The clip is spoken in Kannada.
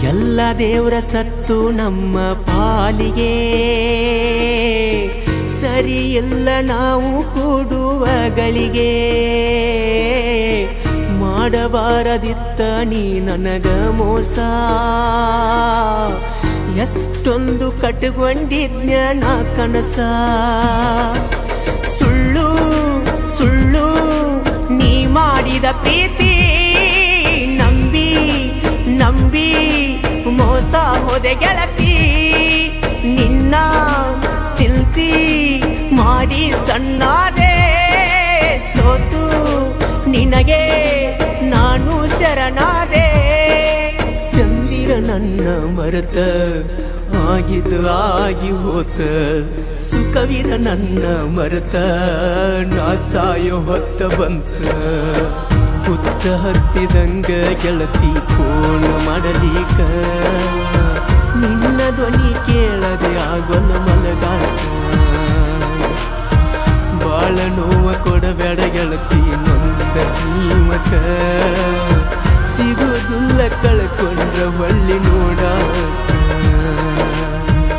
ಎಲ್ಲ ದೇವ್ರ ಸತ್ತು ನಮ್ಮ ಪಾಲಿಗೆ ಸರಿ ಇಲ್ಲ ನಾವು ಕೂಡುವಗಳಿಗೆ ಮಾಡಬಾರದಿತ್ತ ನೀ ನನಗ ಮೋಸ ಎಷ್ಟೊಂದು ಕಟ್ಕೊಂಡಿದ್ನ ನಾ ಕನಸ ಸುಳ್ಳು ಸುಳ್ಳು ನೀ ಮಾಡಿದ ಪ್ರೀತಿ ನಂಬಿ ನಂಬಿ ಮೋಸ ಹೋದೆ ಗೆಳತಿ ನಿನ್ನ ಚಿಂತಿ ಮಾಡಿ ಸಣ್ಣಾದೆ ಸೋತು ನಿನಗೆ ನಾನು ಶರಣಾದೆ ಚಂದಿರ ನನ್ನ ಮರೆತ ಆಗಿದ್ದು ಆಗಿ ಹೋತ ಸುಖವಿರ ನನ್ನ ಮರೆತ ನಾ ಸಾಯೋ ಹೊತ್ತ ಬಂತ ಹುಚ್ಚ ಹತ್ತಿದಂಗ ಗೆಳತಿ ಫೋನ್ ಮಾಡಲಿಕ ನಿನ್ನ ಧ್ವನಿ ಕೇಳದೆ ಆಗೊಲ್ಲ ಮಲಗಾಟ ಬಾಳ ನೋವ ಕೊಡಬೇಡ ಗೆಳತಿ ನೊಂದ ಜೀವಕ ಸಿಗೋದಿಲ್ಲ ಕಳ್ಕೊಂಡ್ರ ಹೊಳ್ಳಿ ನೋಡ